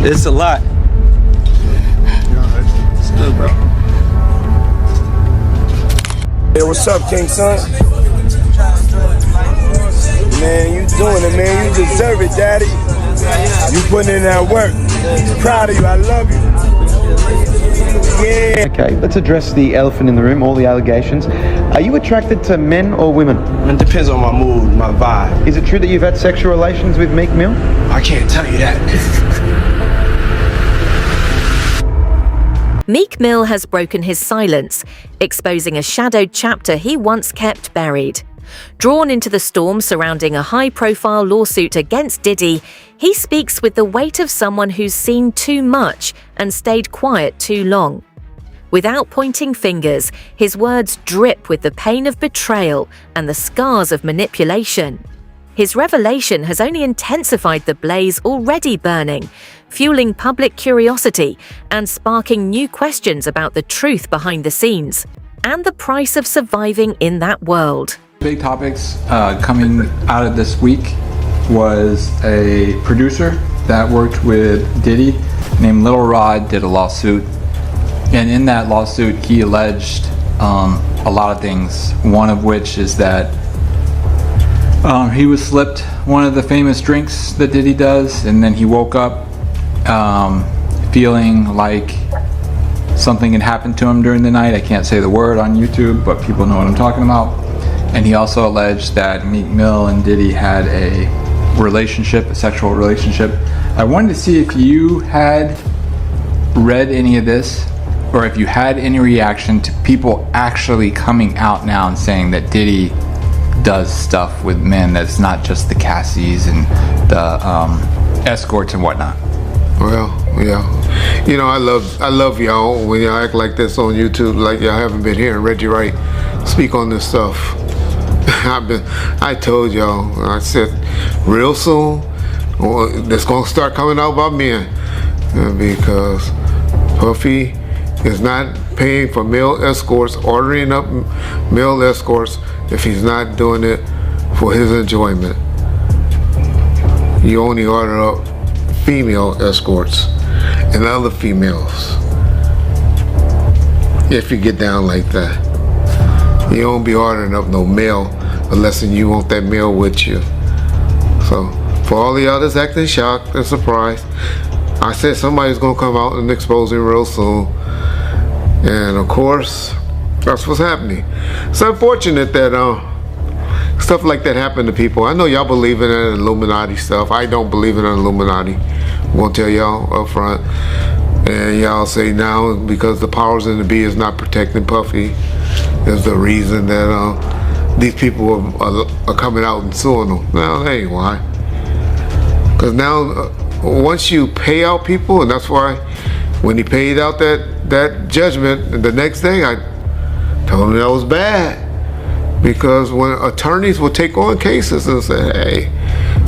It's a lot. It's good, bro. Hey, what's up, King Son? Man, you doing it, man. You deserve it, Daddy. You putting in that work. Proud of you. I love you. Yeah. Okay, let's address the elephant in the room, all the allegations. Are you attracted to men or women? It depends on my mood, my vibe. Is it true that you've had sexual relations with Meek Mill? I can't tell you that. Meek Mill has broken his silence, exposing a shadowed chapter he once kept buried. Drawn into the storm surrounding a high-profile lawsuit against Diddy, he speaks with the weight of someone who's seen too much and stayed quiet too long. Without pointing fingers, his words drip with the pain of betrayal and the scars of manipulation. His revelation has only intensified the blaze already burning, fueling public curiosity and sparking new questions about the truth behind the scenes and the price of surviving in that world. Big topics coming out of this week was a producer that worked with Diddy named Lil Rod did a lawsuit, and in that lawsuit he alleged a lot of things, one of which is that he was slipped one of the famous drinks that Diddy does, and then he woke up feeling like something had happened to him during the night. I can't say the word on YouTube, but people know what I'm talking about. And he also alleged that Meek Mill and Diddy had a relationship, a sexual relationship. I wanted to see if you had read any of this, or if you had any reaction to people actually coming out now and saying that Diddy does stuff with men that's not just the Cassies and the escorts and whatnot. Well, yeah. You know, I love y'all when y'all act like this on YouTube, like y'all haven't been hearing Reggie Wright speak on this stuff. I told y'all, I said, real soon, it's gonna start coming out about men, because Puffy is not paying for male escorts, ordering up male escorts if he's not doing it for his enjoyment. You only order up female escorts and other females if you get down like that. You don't be ordering up no male unless you want that male with you. So for all the others acting shocked and surprised, I said somebody's gonna come out and expose him real soon. And of course, that's what's happening. It's unfortunate that stuff like that happened to people. I know y'all believe in that Illuminati stuff. I don't believe in Illuminati. I'm gonna tell y'all up front. And y'all say now because the powers in the be is not protecting Puffy is the reason that these people are coming out and suing them. No, that ain't why. Because now once you pay out people, and that's why when he paid out that judgment the next day, I told him that was bad. Because when attorneys will take on cases and say, hey,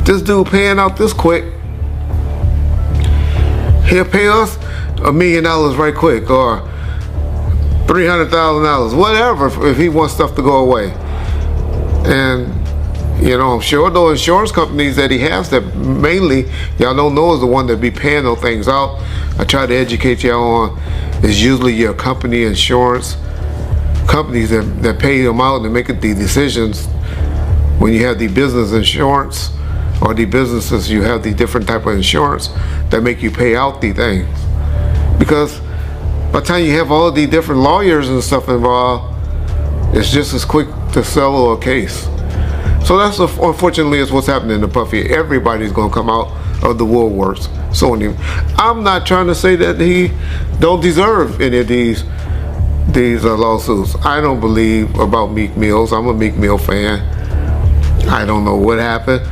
this dude paying out this quick, he'll pay us $1 million right quick, or $300,000, whatever, if he wants stuff to go away. And you know, I'm sure those insurance companies that he has that mainly y'all don't know is the one that be paying those things out. I try to educate y'all on is usually your company insurance companies that pay them out and make the decisions when you have the business insurance, or the businesses you have the different type of insurance that make you pay out the things. Because by the time you have all the different lawyers and stuff involved, it's just as quick to settle a case. So that's unfortunately is what's happening to Puffy. Everybody's gonna come out of the woodworks suing him. I'm not trying to say that he don't deserve any of these lawsuits. I don't believe about Meek Mills. I'm a Meek Mill fan. I don't know what happened.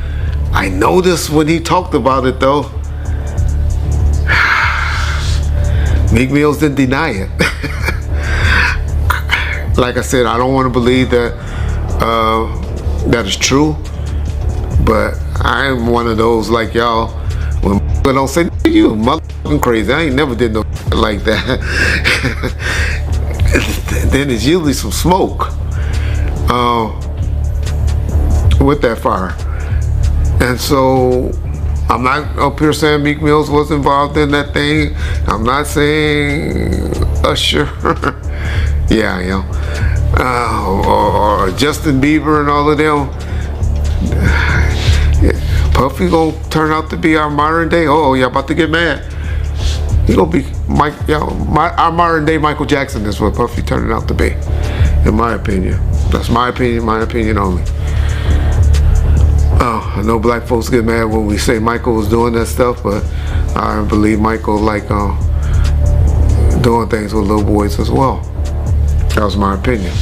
I noticed when he talked about it though, Meek Mills didn't deny it. Like I said, I don't want to believe that that is true, but I'm one of those like y'all, when people don't say, you motherfucking crazy, I ain't never did no like that. Then it's usually some smoke with that fire. And so I'm not up here saying Meek Mills was involved in that thing. I'm not saying Usher. Yeah, you know, or Justin Bieber and all of them. Puffy gonna turn out to be our modern day. Oh, y'all about to get mad. He gonna be our modern day Michael Jackson is what Puffy turning out to be, in my opinion. That's my opinion only. I know black folks get mad when we say Michael was doing that stuff, but I believe Michael like doing things with little boys as well. That was my opinion.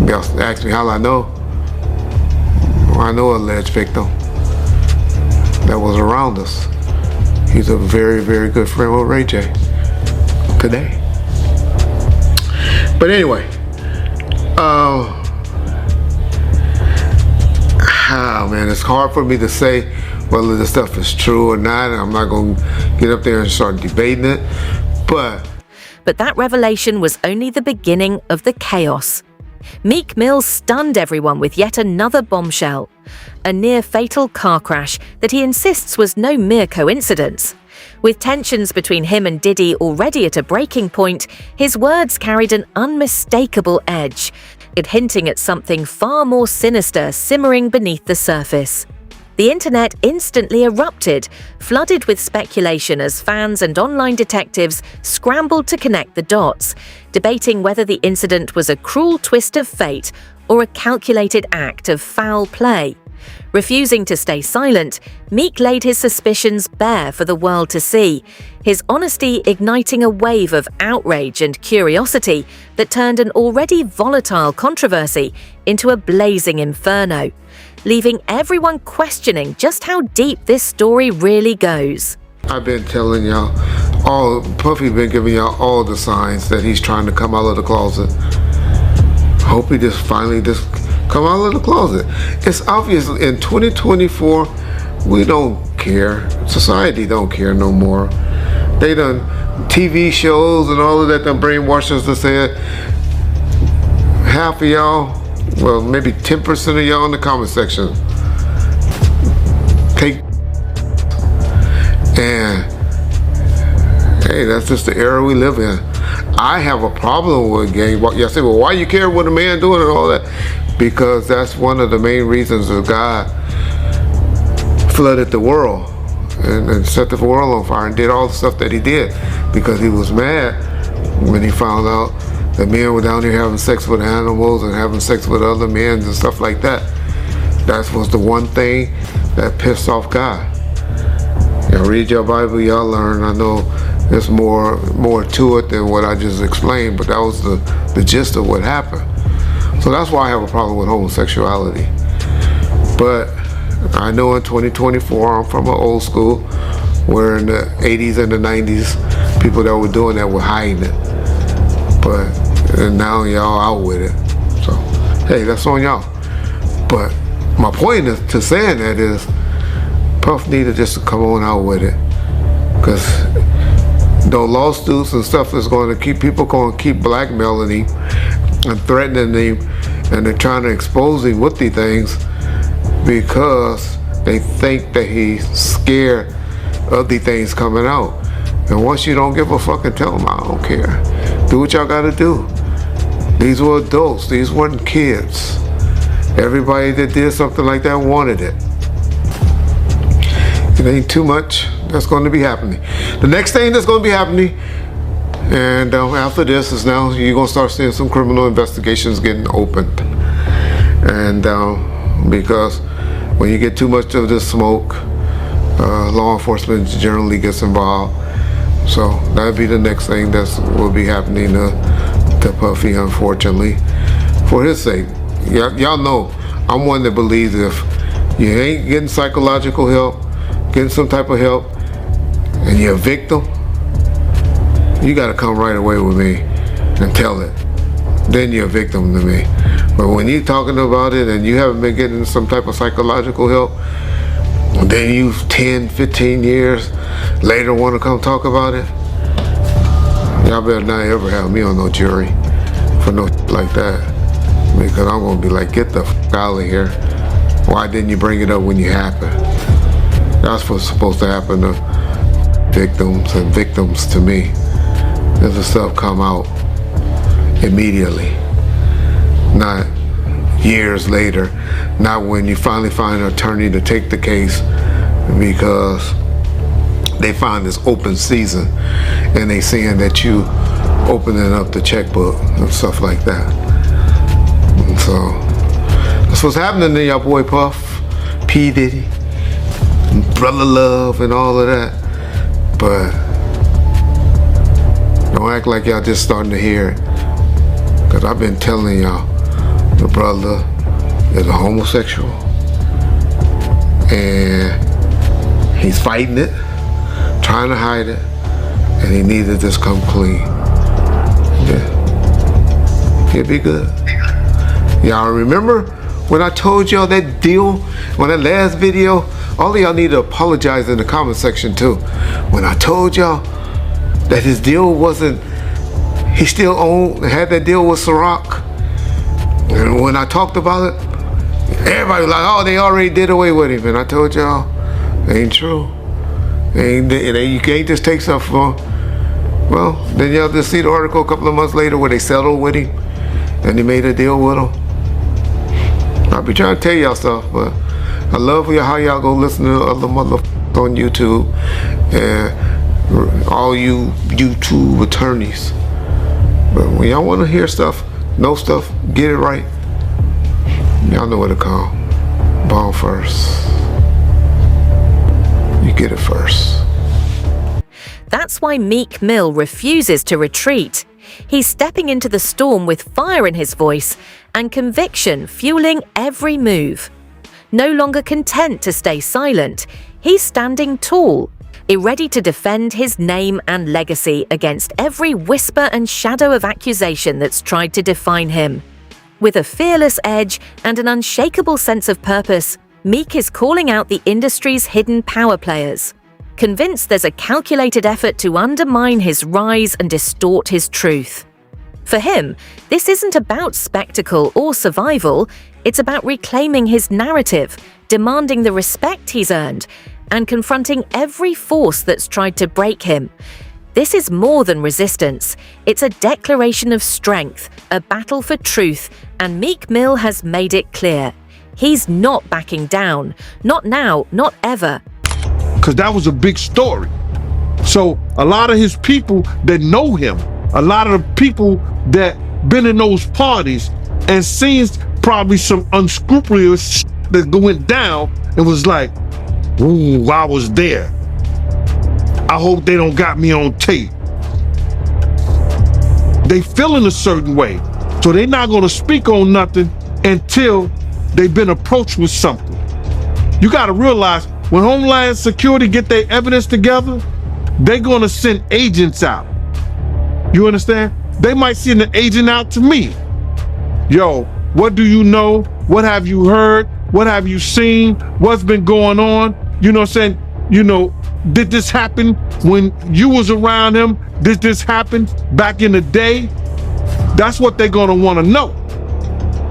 Y'all ask me how I know. I know an alleged victim that was around us. He's a very, very good friend with Ray J today. But anyway, man, it's hard for me to say whether this stuff is true or not, and I'm not going to get up there and start debating it, but that revelation was only the beginning of the chaos. Meek Mill stunned everyone with yet another bombshell, a near-fatal car crash that he insists was no mere coincidence. With tensions between him and Diddy already at a breaking point, his words carried an unmistakable edge, hinting at something far more sinister simmering beneath the surface. The internet instantly erupted, flooded with speculation as fans and online detectives scrambled to connect the dots, debating whether the incident was a cruel twist of fate or a calculated act of foul play. Refusing to stay silent, Meek laid his suspicions bare for the world to see, his honesty igniting a wave of outrage and curiosity that turned an already volatile controversy into a blazing inferno, leaving everyone questioning just how deep this story really goes. I've been telling y'all, Puffy been giving y'all all the signs that he's trying to come out of the closet. Hope he finally come out of the closet. It's obvious in 2024, we don't care. Society don't care no more. They done TV shows and all of that done brainwashed us to say it. Half of y'all, well, maybe 10% of y'all in the comment section take, and hey, that's just the era we live in. I have a problem with gang. Y'all say, well, why you care what a man doing and all that? Because that's one of the main reasons that God flooded the world and set the world on fire and did all the stuff that he did, because he was mad when he found out that men were down here having sex with animals and having sex with other men and stuff like that. That was the one thing that pissed off God. Y'all read your Bible, y'all learn. I know there's more to it than what I just explained, but that was the gist of what happened. So that's why I have a problem with homosexuality. But I know in 2024, I'm from an old school, where in the 80s and the 90s, people that were doing that were hiding it. And now y'all out with it. So, hey, that's on y'all. But my point to saying that is, Puff needed just to come on out with it. Because those lawsuits and stuff is going to keep blackmailing him and threatening him, and they're trying to expose him with these things because they think that he's scared of these things coming out. And once you don't give a fuck and tell them, I don't care. Do what y'all gotta do. These were adults, these weren't kids. Everybody that did something like that wanted it. It ain't too much that's going to be happening. The next thing that's going to be happening, and after this, is now you're going to start seeing some criminal investigations getting opened. And because when you get too much of this smoke, law enforcement generally gets involved. So that'll be the next thing that will be happening to Puffy, unfortunately, for his sake. Y'all know I'm one that believes if you ain't getting psychological help, getting some type of help, and you're a victim, you got to come right away with me and tell it. Then you're a victim to me. But when you're talking about it and you haven't been getting some type of psychological help, and then you 10, 15 years later want to come talk about it, y'all better not ever have me on no jury for no like that. Because I'm going to be like, get the f*** out of here. Why didn't you bring it up when you happened? That's what's supposed to happen to victims and victims to me. Does the stuff come out immediately, not years later, not when you finally find an attorney to take the case because they find this open season and they seeing that you opening up the checkbook and stuff like that. And so that's what's happening to y'all boy Puff, P. Diddy, Brother Love and all of that. But don't act like y'all just starting to hear it, because I've been telling y'all the brother is a homosexual and he's fighting it, trying to hide it, and he needs to just come clean. Yeah, he'll be good. Y'all remember when I told y'all that deal, when that last video? All of y'all need to apologize in the comment section too. When I told y'all that his deal wasn't, he still had that deal with Ciroc. And when I talked about it, everybody was like, oh, they already did away with him. And I told y'all, ain't true. You can't just take stuff from, well, then y'all just see the article a couple of months later where they settled with him and they made a deal with him. I'll be trying to tell y'all stuff, but I love how y'all go listen to other motherfuckers on YouTube and all you YouTube attorneys. But when y'all want to hear stuff, know stuff, get it right, y'all know what to call. Ball first. You get it first. That's why Meek Mill refuses to retreat. He's stepping into the storm with fire in his voice and conviction fueling every move. No longer content to stay silent, he's standing tall, ready to defend his name and legacy against every whisper and shadow of accusation that's tried to define him. With a fearless edge and an unshakable sense of purpose, Meek is calling out the industry's hidden power players, convinced there's a calculated effort to undermine his rise and distort his truth. For him, this isn't about spectacle or survival, it's about reclaiming his narrative, demanding the respect he's earned, and confronting every force that's tried to break him. This is more than resistance. It's a declaration of strength, a battle for truth, and Meek Mill has made it clear. He's not backing down. Not now, not ever. Because that was a big story. So a lot of his people that know him, a lot of the people that been in those parties and seen probably some unscrupulous shit that went down and was like, ooh, I was there. I hope they don't got me on tape. They feeling a certain way. So they not gonna speak on nothing until they've been approached with something. You gotta realize when Homeland Security get their evidence together, they're gonna send agents out. You understand? They might send an agent out to me. Yo, what do you know? What have you heard? What have you seen? What's been going on? You know what I'm saying? You know, did this happen when you was around him? Did this happen back in the day? That's what they're gonna wanna know.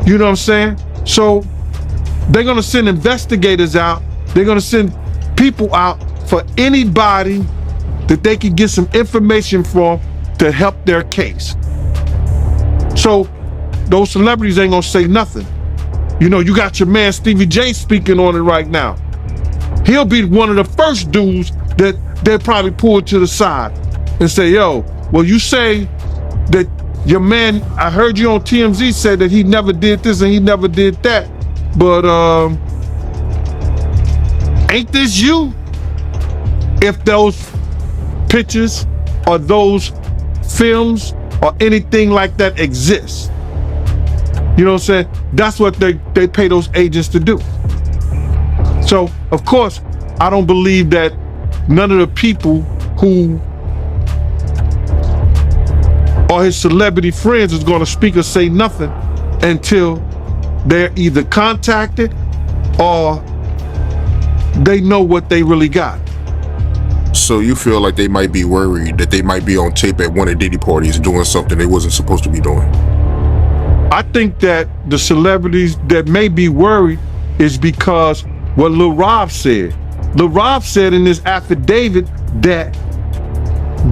You know what I'm saying? So they're gonna send investigators out. They're gonna send people out for anybody that they can get some information from to help their case. So those celebrities ain't gonna say nothing. You know, you got your man Stevie J speaking on it right now. He'll be one of the first dudes that they'll probably pull to the side and say, yo, well, you say that your man, I heard you on TMZ said that he never did this and he never did that, but ain't this you? If those pictures or those films or anything like that exists. You know what I'm saying? That's what they pay those agents to do. So, of course, I don't believe that none of the people who are his celebrity friends is going to speak or say nothing until they're either contacted or they know what they really got. So you feel like they might be worried that they might be on tape at one of Diddy parties doing something they wasn't supposed to be doing? I think that the celebrities that may be worried is because what Lil Rob said. Lil Rob said in this affidavit that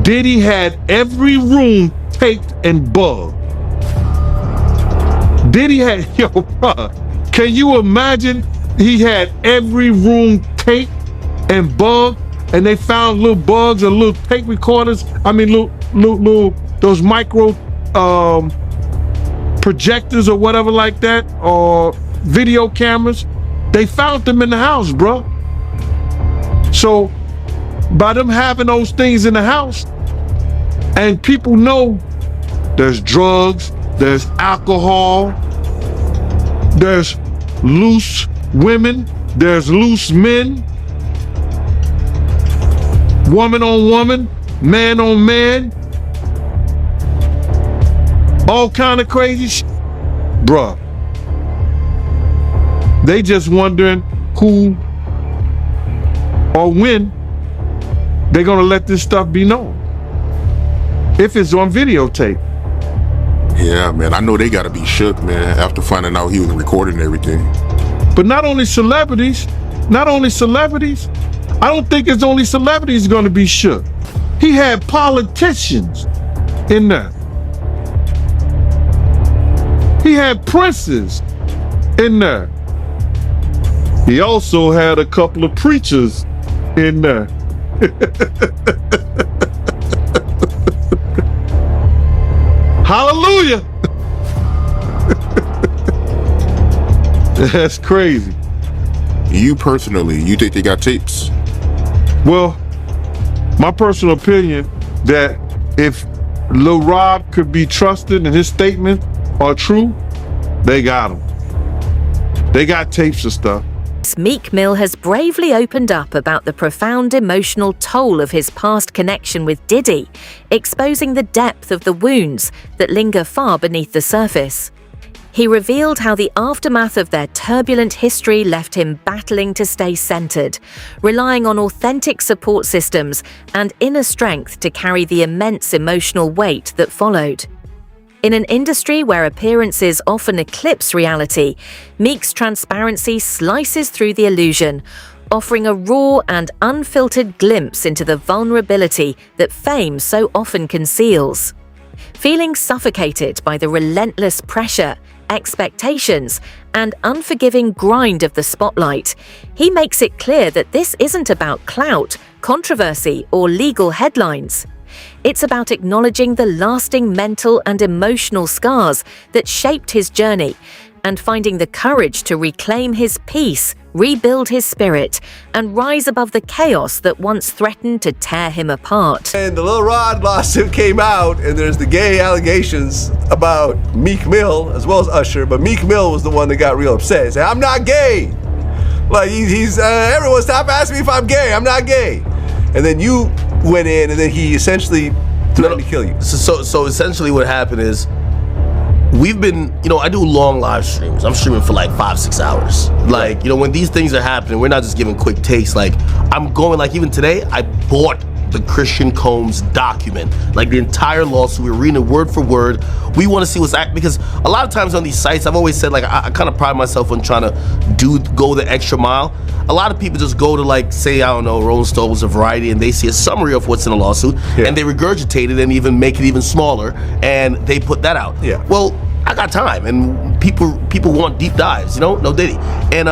Diddy had every room taped and bugged. Diddy had, yo, bro, can you imagine he had every room taped and bugged, and they found little bugs or little tape recorders, little those micro projectors or whatever like that, or video cameras. They found them in the house, bro. So by them having those things in the house, and people know there's drugs, there's alcohol, there's loose women, there's loose men, woman on woman, man on man, all kind of crazy shit. Bruh, they just wondering who or when they're gonna let this stuff be known. If it's on videotape. Yeah, man, I know they gotta be shook, man, after finding out he was recording everything. But not only celebrities, I don't think it's only celebrities gonna be shook. He had politicians in there. He had princes in there. He also had a couple of preachers in there. Hallelujah. That's crazy. You personally, you think they got tapes? Well, my personal opinion that if Lil Rob could be trusted and his statements are true, they got him. They got tapes of stuff. Meek Mill has bravely opened up about the profound emotional toll of his past connection with Diddy, exposing the depth of the wounds that linger far beneath the surface. He revealed how the aftermath of their turbulent history left him battling to stay centered, relying on authentic support systems and inner strength to carry the immense emotional weight that followed. In an industry where appearances often eclipse reality, Meek's transparency slices through the illusion, offering a raw and unfiltered glimpse into the vulnerability that fame so often conceals. Feeling suffocated by the relentless pressure, expectations, and unforgiving grind of the spotlight, he makes it clear that this isn't about clout, controversy, or legal headlines. It's about acknowledging the lasting mental and emotional scars that shaped his journey and finding the courage to reclaim his peace, rebuild his spirit, and rise above the chaos that once threatened to tear him apart. And the Lil Rod lawsuit came out, and there's the gay allegations about Meek Mill as well as Usher, but Meek Mill was the one that got real upset. He said, "I'm not gay." Like he's everyone stop asking me if I'm gay. I'm not gay. And then you went in, and then he essentially threatened to kill you. So essentially what happened is, we've been, I do long live streams. I'm streaming for like 5-6 hours. Like, when these things are happening, we're not just giving quick takes. Like, I'm going, like, even today, I bought the Christian Combs document, like the entire lawsuit. We're reading it word for word. We want to see what's because a lot of times on these sites, I've always said, like, I kind of pride myself on trying to go the extra mile. A lot of people just go to, like, say, I don't know, Rolling Stone was a Variety, and they see a summary of what's in a lawsuit, and they regurgitate it and even make it even smaller, and they put that out. Yeah. Well, I got time, and people want deep dives, no Diddy, and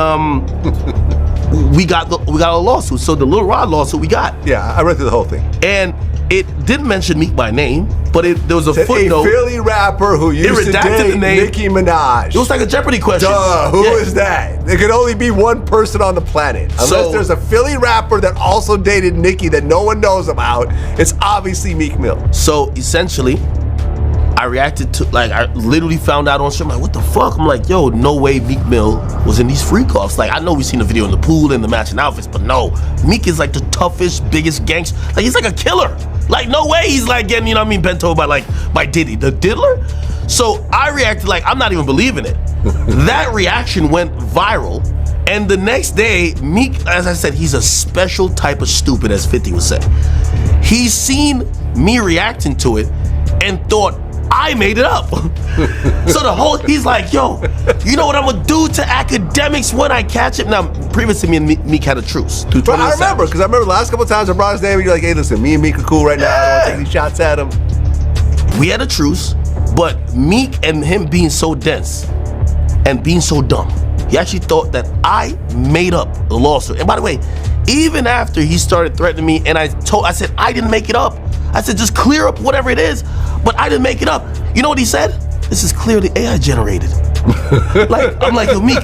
we got a lawsuit. So the Lil Rod lawsuit we got. Yeah, I read through the whole thing, and it didn't mention Meek by name, but there was a footnote. A Philly rapper who used to date Nicki Minaj. It was like a Jeopardy question. Who is that? There could only be one person on the planet. Unless there's a Philly rapper that also dated Nicki that no one knows about, it's obviously Meek Mill. So essentially, I reacted to, like, I literally found out on stream, like, what the fuck? I'm like, yo, no way Meek Mill was in these freak-offs. Like, I know we've seen the video in the pool and the matching outfits, but no, Meek is like the toughest, biggest gangster. Like, he's like a killer. Like, no way he's like getting, bent over by Diddy, the diddler. So I reacted like, I'm not even believing it. That reaction went viral. And the next day, Meek, as I said, he's a special type of stupid, as 50 would say. He's seen me reacting to it and thought, I made it up. So he's like, yo, you know what I'm gonna do to academics when I catch him? Now, previously me and Meek had a truce. Bro, I remember, because I remember the last couple of times I brought his name and you're like, hey, listen, me and Meek are cool right now. I don't want to take any shots at him. We had a truce, but Meek and him being so dense and being so dumb, he actually thought that I made up the lawsuit. And by the way, even after he started threatening me and I said, I didn't make it up. I said, just clear up whatever it is, but I didn't make it up. You know what he said? This is clearly AI generated. I'm like, yo, Meek,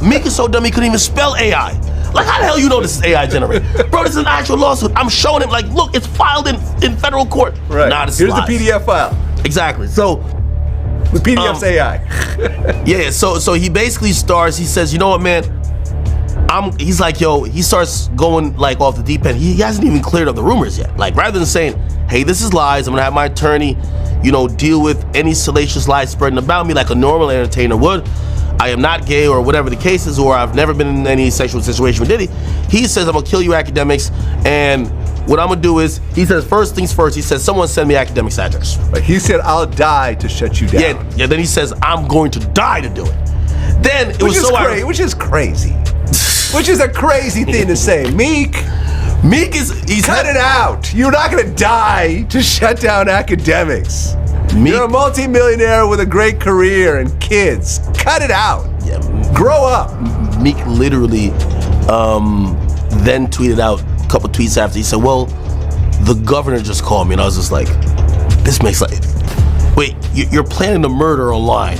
Meek is so dumb he couldn't even spell AI. Like, how the hell you know this is AI generated? Bro, this is an actual lawsuit. I'm showing him, like, look, it's filed in federal court. Right. Nah, this Here's is lies. the PDF file. Exactly. So the PDF's AI. Yeah, so he basically starts, he says, you know what, man? He's like, yo, he starts going like off the deep end. He hasn't even cleared up the rumors yet. Like, rather than saying, hey, this is lies, I'm gonna have my attorney, deal with any salacious lies spreading about me like a normal entertainer would. I am not gay or whatever the case is, or I've never been in any sexual situation with Diddy. He says, I'm gonna kill you academics, and what I'm gonna do is, he says, first things first, he says, someone send me academics address. Like, he said, I'll die to shut you down. Yeah, then he says, I'm going to die to do it. Then it was so ironic. Which is crazy. Which is a crazy thing to say. Meek is cut it out. You're not gonna die to shut down academics. You're a multi-millionaire with a great career and kids. Cut it out. Yeah, grow up. Meek literally then tweeted out a couple tweets after. He said, well, the governor just called me, and I was just like, this makes like, wait, you're planning a murder online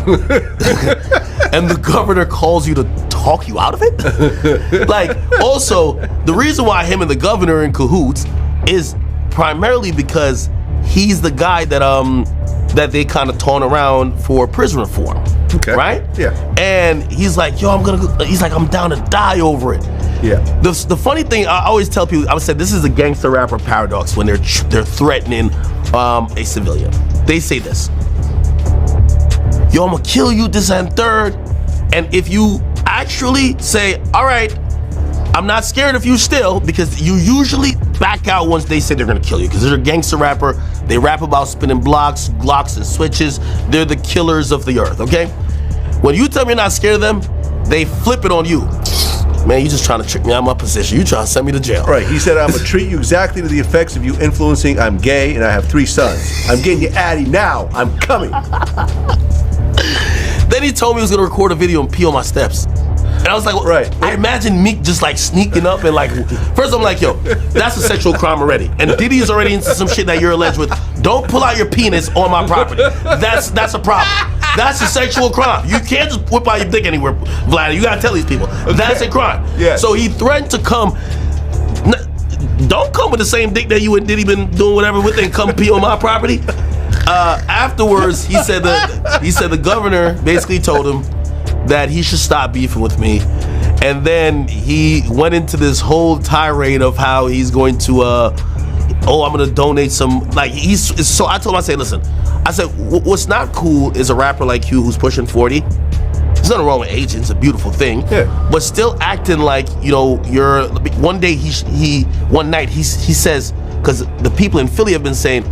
and the governor calls you to talk you out of it? Like, also, the reason why him and the governor are in cahoots is primarily because he's the guy that they kind of taunt around for prison reform. Okay. Right? Yeah. And he's like, yo, I'm down to die over it. Yeah. The funny thing, I always tell people, I would say this is a gangster rapper paradox when they're threatening a civilian. They say this, yo, I'm gonna kill you, this and third. And if you actually say, all right, I'm not scared of you still, because you usually back out once they say they're gonna kill you, because they're a gangster rapper. They rap about spinning blocks, Glocks, and switches. They're the killers of the earth, okay? When you tell me you're not scared of them, they flip it on you. Man, you just trying to trick me out of my position. You trying to send me to jail. Right, he said, I'm gonna treat you exactly to the effects of you influencing. I'm gay and I have 3 sons. I'm getting you Addy now. I'm coming. Then he told me he was gonna record a video and pee on my steps. And I was like, right. I imagine Meek just like sneaking up and like, first I'm like, yo, that's a sexual crime already. And Diddy is already into some shit that you're alleged with. Don't pull out your penis on my property. That's a problem. That's a sexual crime. You can't just whip out your dick anywhere, Vlad. You gotta tell these people. Okay. That's a crime. Yeah. So he threatened to come. Don't come with the same dick that you and Diddy been doing whatever with and come pee on my property. Afterwards, he said the governor basically told him that he should stop beefing with me, and then he went into this whole tirade of how he's going to I'm gonna donate some, like, so I told him, I said, listen, I said, what's not cool is a rapper like you who's pushing 40. There's nothing wrong with age, it's a beautiful thing. Yeah. But still acting like, you're, one night he says, because the people in Philly have been saying,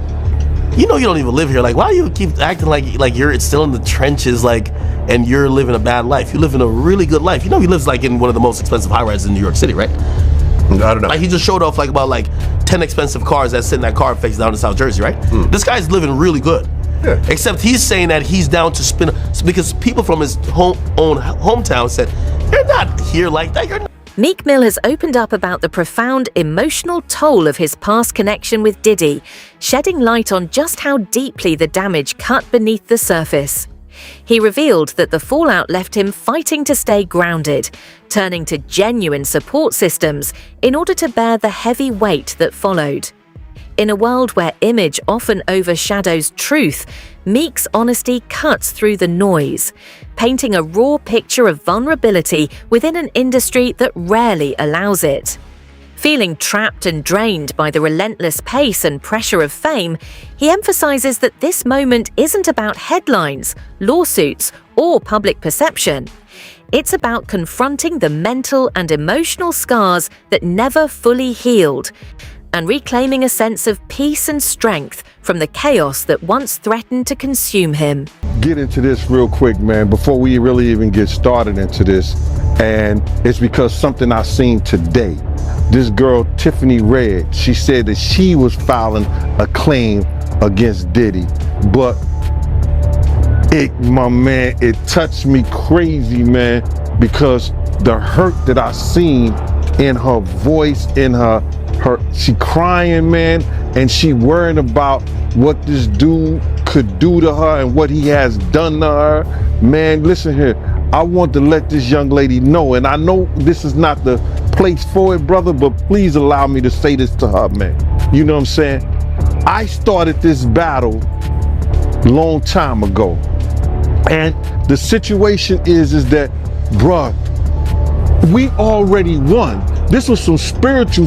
you don't even live here. Like, why do you keep acting like you're still in the trenches, like, and you're living a bad life? You live in a really good life. He lives like in one of the most expensive high-rises in New York City, right? I don't know. Like, he just showed off like about like 10 expensive cars that sit in that car face down in South Jersey, right? This guy's living really good. Yeah. Except he's saying that he's down to spin, because people from his hometown said, you're not here like that. You're not. Meek Mill has opened up about the profound emotional toll of his past connection with Diddy, shedding light on just how deeply the damage cut beneath the surface. He revealed that the fallout left him fighting to stay grounded, turning to genuine support systems in order to bear the heavy weight that followed. In a world where image often overshadows truth, Meek's honesty cuts through the noise, painting a raw picture of vulnerability within an industry that rarely allows it. Feeling trapped and drained by the relentless pace and pressure of fame, he emphasizes that this moment isn't about headlines, lawsuits, or public perception. It's about confronting the mental and emotional scars that never fully healed, and reclaiming a sense of peace and strength from the chaos that once threatened to consume him. Get into this real quick, man, before we really even get started into this. And it's because something I seen today. This girl, Tiffany Red, she said that she was filing a claim against Diddy, but my man, it touched me crazy, man, because the hurt that I seen in her voice, in her she crying, man, and she worrying about what this dude could do to her and what he has done to her. Man, listen here, I want to let this young lady know, and I know this is not the place for it, brother, but please allow me to say this to her, man. You know what I'm saying? I started this battle long time ago, and the situation is that, bruh, we already won. This was some spiritual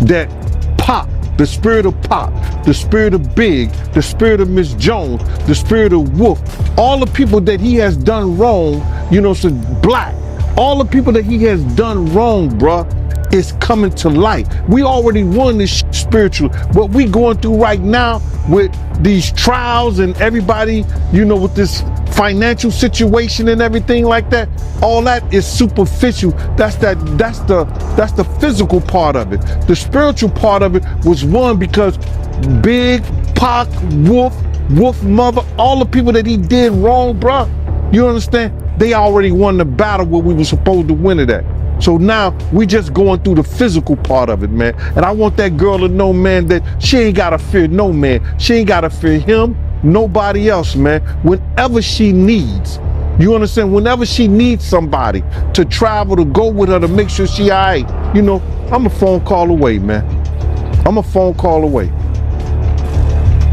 that Pop, the spirit of Pop, the spirit of Big, the spirit of Miss Jones, the spirit of Wolf, all the people that he has done wrong, you know, so Black, all the people that he has done wrong, bruh, is coming to light. We already won this spiritual. What we going through right now with these trials and everybody, you know, with this financial situation and everything like that, all that is superficial. That's the physical part of it. The spiritual part of it was won because Big, Pac, Wolf Mother, all the people that he did wrong, bruh, you understand? They already won the battle where we were supposed to win it at. So now we just going through the physical part of it, man. And I want that girl to know, man, that she ain't gotta fear no man. She ain't gotta fear him, nobody else, man. Whenever she needs, you understand? Whenever she needs somebody to travel, to go with her, to make sure she all right, you know, I'm a phone call away, man. I'm a phone call away.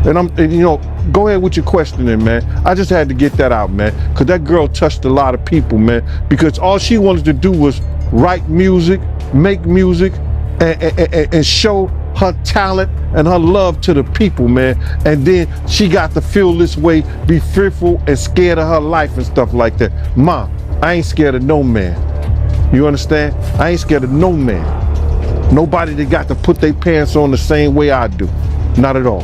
And you know, go ahead with your questioning, man. I just had to get that out, man, because that girl touched a lot of people, man, because all she wanted to do was write music, make music, and show her talent and her love to the people, man. And then she got to feel this way, be fearful and scared of her life and stuff like that. Ma, I ain't scared of no man. You understand? I ain't scared of no man. Nobody that got to put their pants on the same way I do. Not at all.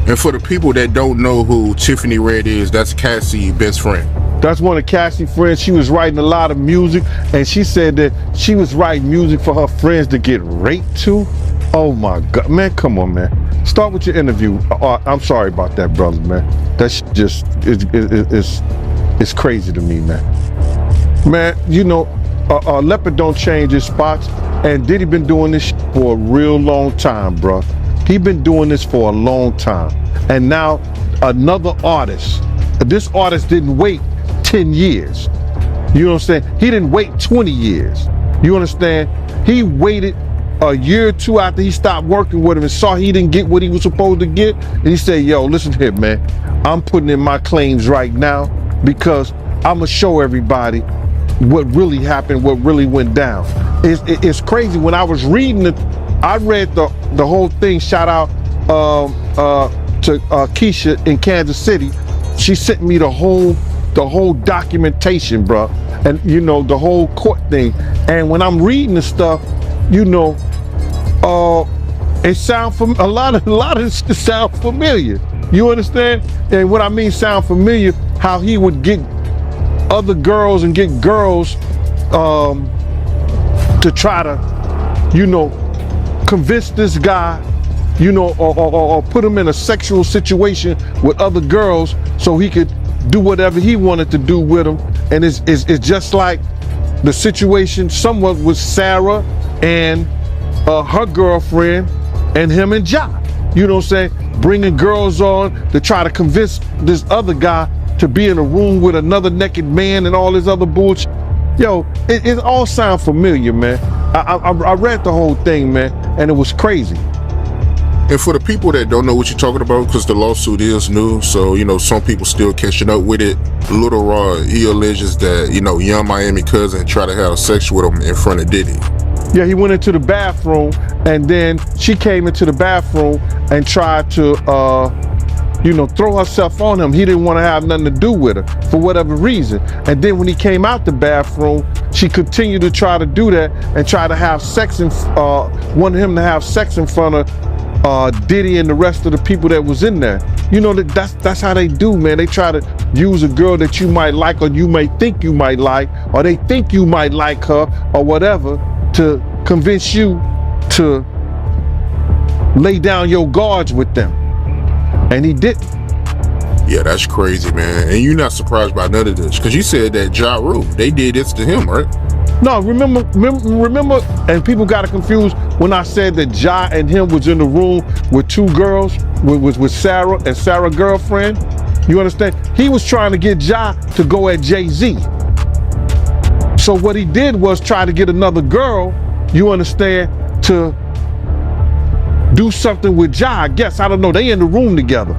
And for the people that don't know who Tiffany Red is, that's Cassie's best friend. That's one of Cassie's friends. She was writing a lot of music, and she said that she was writing music for her friends to get raped to. Oh my God, man, come on, man. Start with your interview. I'm sorry about that, brother, man. That's just, it's crazy to me, man. Man, you know, leopard don't change his spots, and Diddy been doing this for a real long time, bro. He been doing this for a long time. And now another artist, this artist didn't wait 10 years. You know what I'm saying? He didn't wait 20 years. You understand? He waited a year or two after he stopped working with him and saw he didn't get what he was supposed to get. And he said, yo, listen here, man. I'm putting in my claims right now because I'm going to show everybody what really happened, what really went down. It's crazy. When I was reading it, I read the whole thing. Shout out to Keisha in Kansas City. She sent me the whole documentation, bro, and you know, the whole court thing. And when I'm reading the stuff, you know, it sound a lot of it sound familiar. You understand? And what I mean sound familiar, how he would get other girls and get girls to try to, you know, convince this guy, you know, or put him in a sexual situation with other girls so he could do whatever he wanted to do with them. And it's just like the situation somewhat with Sarah and her girlfriend and him and Ja. You know what I'm saying? Bringing girls on to try to convince this other guy to be in a room with another naked man and all this other bullshit. Yo, it all sound familiar, man. I read the whole thing, man, and it was crazy. And for the people that don't know what you're talking about, because the lawsuit is new, so, you know, some people still catching up with it. Little Raw, he alleges that, you know, Young Miami cousin tried to have sex with him in front of Diddy. Yeah, he went into the bathroom, and then she came into the bathroom and tried to, you know, throw herself on him. He didn't want to have nothing to do with her for whatever reason. And then when he came out the bathroom, she continued to try to do that and try to have sex wanted him to have sex in front of Diddy and the rest of the people that was in there. You know, that's how they do, man. They try to use a girl that you might like, or you may think you might like, or they think you might like her, or whatever, to convince you to lay down your guards with them. And he didn't. Yeah, that's crazy, man. And you're not surprised by none of this, because you said that Ja Rule, they did this to him, right? No, remember, and people got it confused when I said that Ja and him was in the room with two girls, with Sarah and Sarah's girlfriend. You understand? He was trying to get Ja to go at Jay-Z. So what he did was try to get another girl, you understand, to do something with Ja. I guess, I don't know, they in the room together.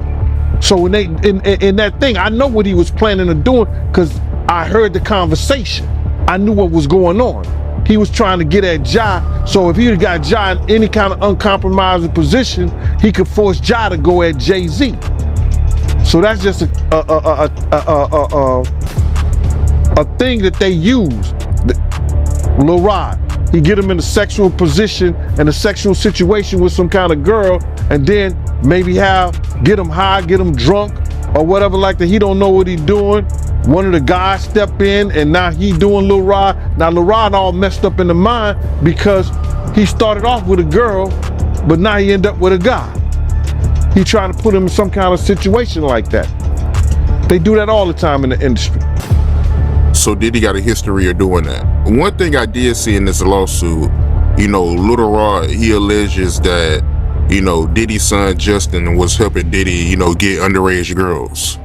So when they, in that thing, I know what he was planning on doing, because I heard the conversation. I knew what was going on. He was trying to get at Ja, so if he had got Ja in any kind of uncompromising position, he could force Ja to go at Jay-Z. So that's just a thing that they use. Lil Rod, he get him in a sexual position and a sexual situation with some kind of girl, and then maybe get him high, get him drunk, or whatever like that. He don't know what he's doing. One of the guys step in, and now he doing Lil Rod. Now Lil Rod all messed up in the mind because he started off with a girl, but now he end up with a guy. He trying to put him in some kind of situation like that. They do that all the time in the industry. So Diddy got a history of doing that. One thing I did see in this lawsuit, you know, Lil Rod, he alleges that, you know, Diddy's son Justin was helping Diddy, you know, get underage girls.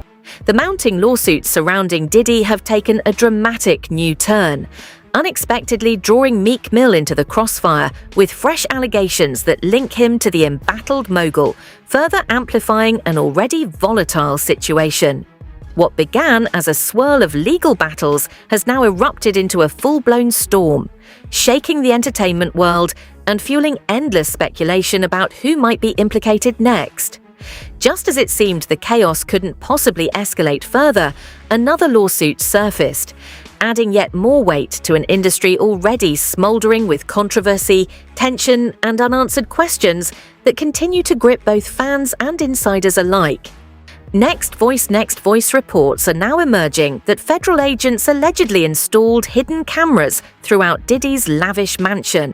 The mounting lawsuits surrounding Diddy have taken a dramatic new turn, unexpectedly drawing Meek Mill into the crossfire with fresh allegations that link him to the embattled mogul, further amplifying an already volatile situation. What began as a swirl of legal battles has now erupted into a full-blown storm, shaking the entertainment world and fueling endless speculation about who might be implicated next. Just as it seemed the chaos couldn't possibly escalate further, another lawsuit surfaced, adding yet more weight to an industry already smoldering with controversy, tension, and unanswered questions that continue to grip both fans and insiders alike. Next Voice reports are now emerging that federal agents allegedly installed hidden cameras throughout Diddy's lavish mansion,